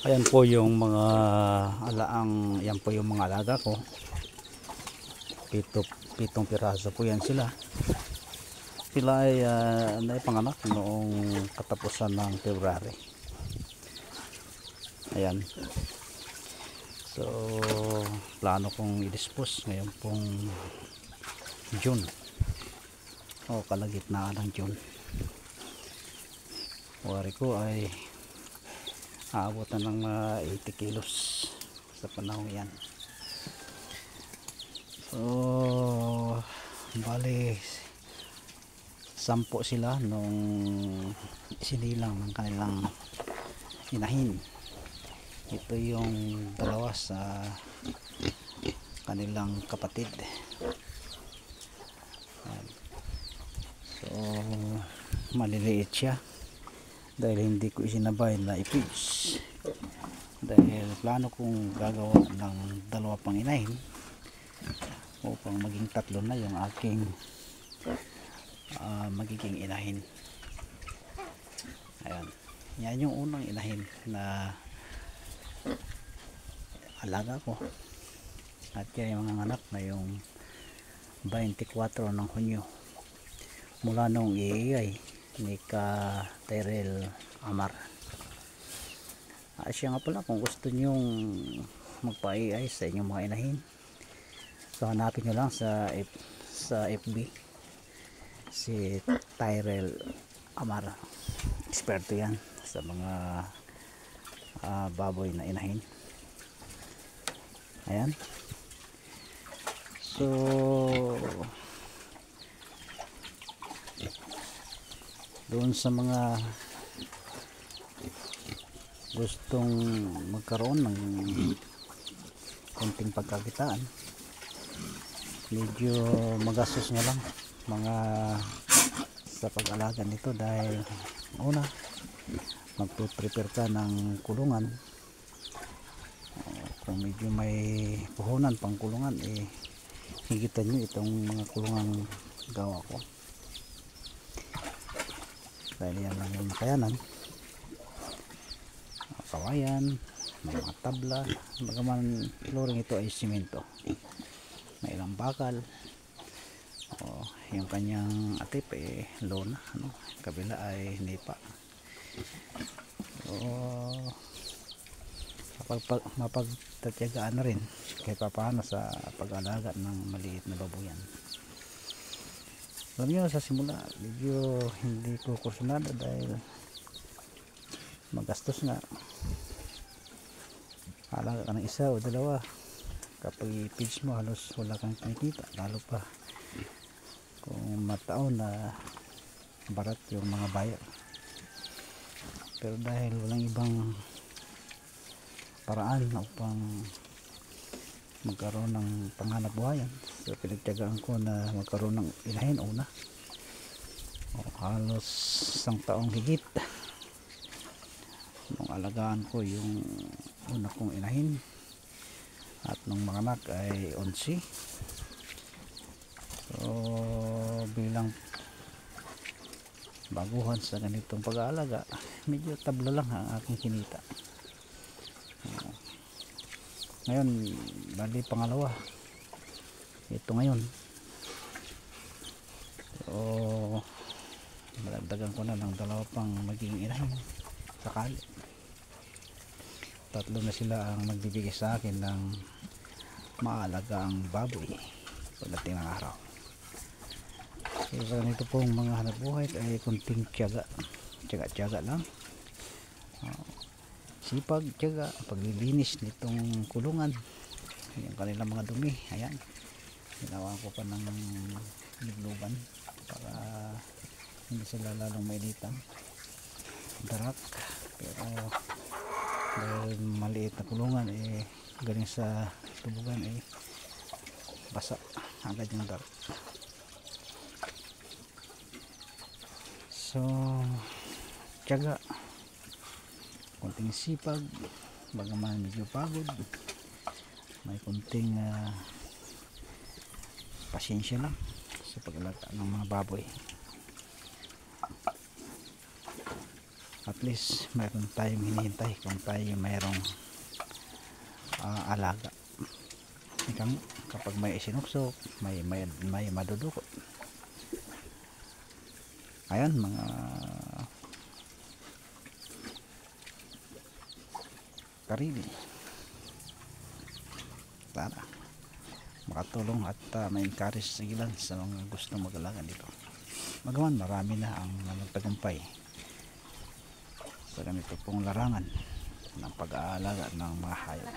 Ayan po yung mga yan po yung mga alaga ko. Pitong piraso po yan sila. Sila ay naipanganak noong katapusan ng February. Ayan. So, plano kong i-dispose ngayon pong June. O kalagitnaan ng June. Wari ko ay aabutan ng 80 kilos sa panahon yan. So bali 10 sila nung sinilang ng kanilang inahin. Ito yung dalawa sa kanilang kapatid. So maliliit siya dahil hindi ko isinabay na i-feeds, dahil plano kong gagawa ng 2 pang inahin upang maging 3 na yung aking magiging inahin. Ayan, yan yung unang inahin na alaga ko, at yan yung mga anak na yung 24 ng Hunyo mula nung iiyay ni ka Tyrell Amar. Siya nga pala, kung gusto nyong magpa-AI sa inyong mga inahin, so hanapin nyo lang sa FB si Tyrell Amar. Eksperto yan sa mga baboy na inahin. Ayan. So doon sa mga gustong magkaroon ng konting pagkakitaan, medyo magastos nga lang mga sa pag-alaga nito, dahil una magpe-prepare ka ng kulungan. Kung medyo may puhunan pang kulungan, higitan nyo itong mga kulungang gawa ko, dahil yan lang yung makayanan. Kawayan, may mga tabla, bagaman flooring ito ay simento, may ilang bakal. Yung kanyang atip lona, kabila ay nipa. Mapagtatyagaan na rin kahit paano sa pag-alaga ng maliit na babuyan. Alam nyo, sa simula medyo hindi ko kursunado dahil magastos nga. Alaga ka ng 1 o 2, kapag i-feeds mo halos wala kang kinikita, lalo pa kung mataon na barat yung mga buyer. Pero dahil walang ibang paraan upang magkaroon ng panghanap buhayan, so pinagtiyagaan ko na magkaroon ng inahin una. Halos 1 taong higit nung alagaan ko yung una kong inahin, at nung mga anak ay 11. So bilang baguhan sa ganitong pag-aalaga, medyo tabla lang ang aking kinita. Ngayon bali pangalawa ito ngayon. So malagdagan ko na ng 2 pang magiging inahin sakali. 3 na sila ang magbibigay sa akin ng maalagang baboy pagdating ng araw. So sa ganito pong mga hanap buhay ay kunting tiyaga lang, sipag, tiyaga, paglilinis nitong kulungan, yung kanilang mga dumi. Ayan, ginawa ko pa ng luglugan para hindi sila lalong mainitan, darak. Pero dahil maliit na kulungan, galing sa tubugan, basa agad yung darak. So tiyaga, konting sipag, bagaman medyo pagod, may konting pasensya lang sa pag-alaga ng mga baboy. at least mayroon tayong hinihintay kung tayo mayroong alaga. Ikang kapag may isinuksok, may madudukot. Ayan mga karili, sana makatulong at ma-encourage sa ilan sa mga gusto mag-alaga dito. Magawan marami na ang nagtagumpay sa ganito pong larangan ng pag-aalaga ng mga hayop.